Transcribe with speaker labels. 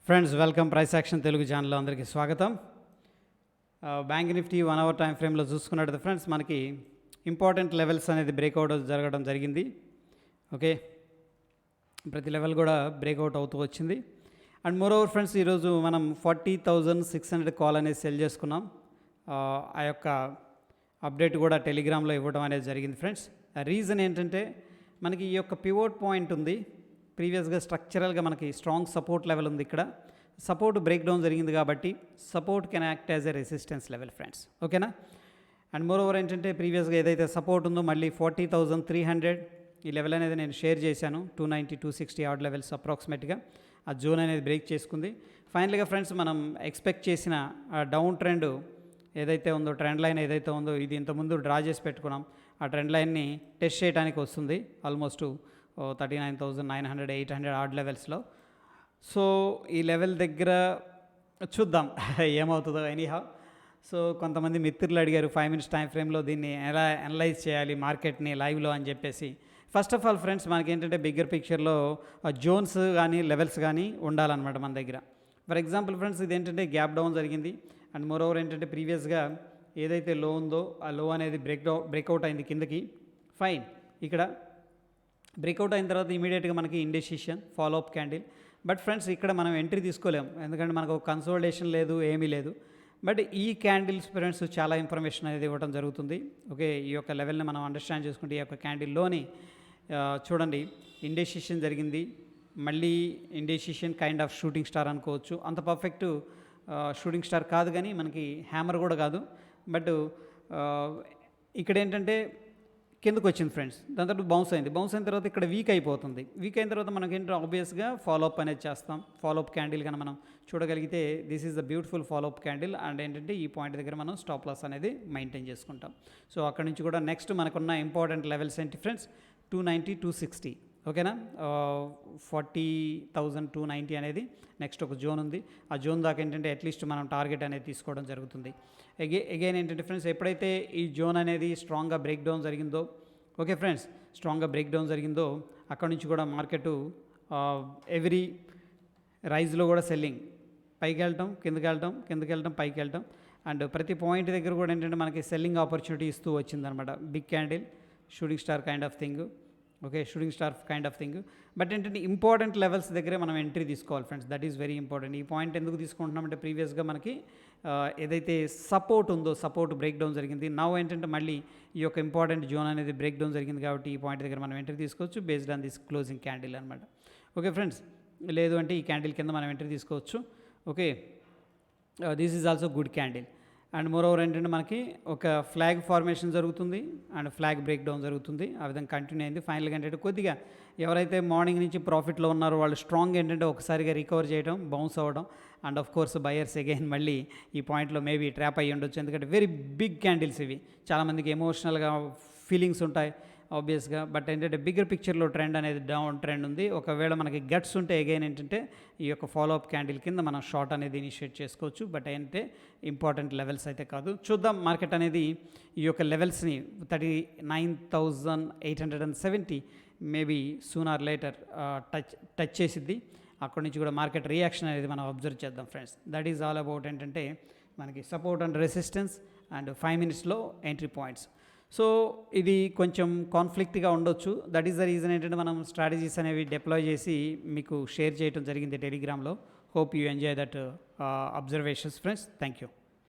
Speaker 1: Friends welcome price action Telugu ఛానల్లో అందరికీ స్వాగతం. బ్యాంక్ నిఫ్టీ 1 అవర్ టైం ఫ్రేమ్లో చూసుకున్నట్టు ఫ్రెండ్స్ మనకి ఇంపార్టెంట్ లెవెల్స్ అనేది బ్రేక్అవుట్ జరగడం జరిగింది. ఓకే, ప్రతి లెవెల్ కూడా బ్రేక్అవుట్ అవుతూ వచ్చింది. అండ్ మోర్ ఓవర్ ఫ్రెండ్స్ ఈరోజు మనం 40,600 కాల్ అనేది సెల్ చేసుకున్నాం. ఆ యొక్క అప్డేట్ కూడా టెలిగ్రామ్లో ఇవ్వడం అనేది జరిగింది ఫ్రెండ్స్. రీజన్ ఏంటంటే మనకి ఈ యొక్క పివోట్ పాయింట్ ఉంది. ప్రీవియస్గా స్ట్రక్చరల్గా మనకి స్ట్రాంగ్ సపోర్ట్ లెవెల్ ఉంది. ఇక్కడ సపోర్ట్ బ్రేక్ డౌన్ జరిగింది కాబట్టి support can act as a resistance level friends. ఓకేనా? అండ్ మోర్ ఓవర్ ఏంటంటే ప్రీవియస్గా ఏదైతే సపోర్ట్ ఉందో మళ్ళీ 40,300 ఈ లెవెల్ అనేది నేను షేర్ చేశాను. 290, 260 ఆర్డ్ లెవెల్స్ అప్రాక్సిమేట్గా ఆ జోన్ అనేది బ్రేక్ చేసుకుంది. ఫైనల్గా ఫ్రెండ్స్ మనం ఎక్స్పెక్ట్ చేసిన డౌన్ ట్రెండ్ ఏదైతే ఉందో, ట్రెండ్ లైన్ ఏదైతే ఉందో, ఇది ఇంతకుముందు డ్రా చేసి పెట్టుకున్నాం. ఆ ట్రెండ్ లైన్ని టెస్ట్ చేయడానికి వస్తుంది ఆల్మోస్ట్ 39,900, 800 ఆర్డ్ లెవెల్స్లో. సో ఈ లెవెల్ దగ్గర చూద్దాం ఏమవుతుందో ఎనీహౌ. సో కొంతమంది మిత్రులు అడిగారు 5 minutes టైం ఫ్రేమ్లో దీన్ని ఎలా అనలైజ్ చేయాలి మార్కెట్ని లైవ్లో అని చెప్పేసి. ఫస్ట్ ఆఫ్ ఆల్ ఫ్రెండ్స్ మనకి ఏంటంటే బిగ్గర్ పిక్చర్లో జోన్స్ కానీ లెవెల్స్ కానీ ఉండాలన్నమాట మన దగ్గర. ఫర్ ఎగ్జాంపుల్ ఫ్రెండ్స్ ఇది ఏంటంటే గ్యాప్ డౌన్ జరిగింది. అండ్ మోర్ ఓవర్ ఏంటంటే ప్రీవియస్గా ఏదైతే లో ఉందో ఆ లో అనేది బ్రేక్అవుట్ అయింది కిందకి. ఫైన్, ఇక్కడ బ్రేక్అవుట్ అయిన తర్వాత ఇమీడియట్గా మనకి indecision follow up candle. But friends ఇక్కడ మనం ఎంట్రీ తీసుకోలేము, ఎందుకంటే మనకు ఒక కన్సోలిడేషన్ లేదు, ఏమీ లేదు. బట్ ఈ క్యాండిల్స్ ఫ్రెండ్స్ చాలా ఇన్ఫర్మేషన్ అనేది ఇవ్వడం జరుగుతుంది. ఓకే, ఈ యొక్క లెవెల్ని మనం అండర్స్టాండ్ చేసుకుంటే ఈ యొక్క క్యాండిల్లోని చూడండి ఇండెసిషన్ జరిగింది. మళ్ళీ indecision kind of shooting star అనుకోవచ్చు. అంత పర్ఫెక్ట్ షూటింగ్ స్టార్ కాదు, కానీ మనకి హ్యామర్ కూడా కాదు. బట్ ఇక్కడ ఏంటంటే కిందకు వచ్చింది ఫ్రెండ్స్, దాని తర్వాత బౌన్స్ అయింది. బౌన్స్ అయిన తర్వాత ఇక్కడ వీక్ అయిపోతుంది. వీక్ అయిన తర్వాత మనకి ఏంటంటే ఆబ్వియస్గా ఫాలోఅప్ అనేది చేస్తాం. ఫాలోఅప్ క్యాండిల్ కానీ మనం చూడగలిగితే this is the beautiful follow up candle. And ఏంటంటే ఈ పాయింట్ దగ్గర మనం స్టాప్ లాస్ అనేది మెయింటైన్ చేసుకుంటాం. సో అక్కడ నుంచి కూడా నెక్స్ట్ మనకున్న ఇంపార్టెంట్ లెవెల్స్ ఏంటి ఫ్రెండ్స్, 290, 260. ఓకేనా? 40,290 అనేది నెక్స్ట్ ఒక జోన్ ఉంది. ఆ జోన్ దాకా ఏంటంటే అట్లీస్ట్ మనం టార్గెట్ అనేది తీసుకోవడం జరుగుతుంది. అగైన్ ఏంటంటే ఫ్రెండ్స్ ఎప్పుడైతే ఈ జోన్ అనేది స్ట్రాంగ్గా బ్రేక్ డౌన్ జరిగిందో, ఓకే ఫ్రెండ్స్, స్ట్రాంగ్గా బ్రేక్ డౌన్ జరిగిందో అక్కడ నుంచి కూడా మార్కెట్ ఎవ్రీ రైజ్లో కూడా సెల్లింగ్, పైకి వెళ్ళటం, కిందకి వెళ్ళటం, కిందకి వెళ్ళటం, పైకి వెళ్ళటం. అండ్ ప్రతి పాయింట్ దగ్గర కూడా ఏంటంటే మనకి సెల్లింగ్ ఆపర్చునిటీ ఇస్తూ వచ్చిందనమాట. Big candle, shooting star kind of thing. Okay, shooting star kind of thing. But ఏంటంటే ఇంపార్టెంట్ లెవెల్స్ దగ్గరే మనం ఎంట్రీ తీసుకోవాలి friends. That is very important. ఈ పాయింట్ ఎందుకు తీసుకుంటున్నామంటే ప్రీవియస్గా మనకి ఏదైతే సపోర్ట్ ఉందో సపోర్ట్ బ్రేక్ డౌన్ జరిగింది. నౌ ఏంటంటే మళ్ళీ ఈ యొక్క ఇంపార్టెంట్ జోన్ అనేది బ్రేక్ డౌన్ జరిగింది కాబట్టి ఈ పాయింట్ దగ్గర మనం ఎంట్రీ తీసుకోవచ్చు based on this closing candle అనమాట. ఓకే ఫ్రెండ్స్, లేదు అంటే ఈ క్యాండిల్ కింద మనం ఎంట్రీ తీసుకోవచ్చు. Okay, this is also good candle. And more over ఏంటంటే మనకి ఒక ఫ్లాగ్ ఫార్మేషన్ జరుగుతుంది అండ్ ఫ్లాగ్ బ్రేక్ డౌన్ జరుగుతుంది. ఆ విధంగా కంటిన్యూ అయింది. ఫైనల్గా ఏంటంటే కొద్దిగా ఎవరైతే మార్నింగ్ నుంచి ప్రాఫిట్లో ఉన్నారో వాళ్ళు స్ట్రాంగ్ ఏంటంటే ఒకసారిగా రికవర్ చేయడం, బౌన్స్ అవ్వడం. And of course buyers again మళ్ళీ ఈ పాయింట్లో మేబీ ట్రాప్ అయ్యి ఉండొచ్చు, ఎందుకంటే వెరీ బిగ్ క్యాండిల్స్ ఇవి. చాలామందికి ఎమోషనల్గా ఫీలింగ్స్ ఉంటాయి ఆబ్వియస్గా. బట్ ఏంటంటే బిగ్గర్ పిక్చర్లో ట్రెండ్ అనేది డౌన్ ట్రెండ్ ఉంది. ఒకవేళ మనకి గట్స్ ఉంటే అగైన్ ఏంటంటే ఈ యొక్క ఫాలోఅప్ క్యాండిల్ కింద మనం షార్ట్ అనేది ఇనిషియేట్ చేసుకోవచ్చు. బట్ ఏంటంటే ఇంపార్టెంట్ లెవెల్స్ అయితే కాదు. చూద్దాం మార్కెట్ అనేది ఈ యొక్క లెవెల్స్ని 39,870 maybe soon or later touch చేసిద్ది. అక్కడి నుంచి కూడా మార్కెట్ రియాక్షన్ అనేది మనం అబ్జర్వ్ చేద్దాం friends. That is all about ఏంటంటే మనకి సపోర్ట్ అండ్ రెసిస్టెన్స్ అండ్ 5 minutesలో ఎంట్రీ పాయింట్స్. సో ఇది కొంచెం కాన్ఫ్లిక్ట్గా ఉండొచ్చు. దట్ ఈస్ ద రీజన్ ఏంటంటే మనం స్ట్రాటజీస్ అనేవి డిప్లాయ్ చేసి మీకు షేర్ చేయడం జరిగింది టెలిగ్రామ్లో. Hope you enjoy that observations friends. Thank you.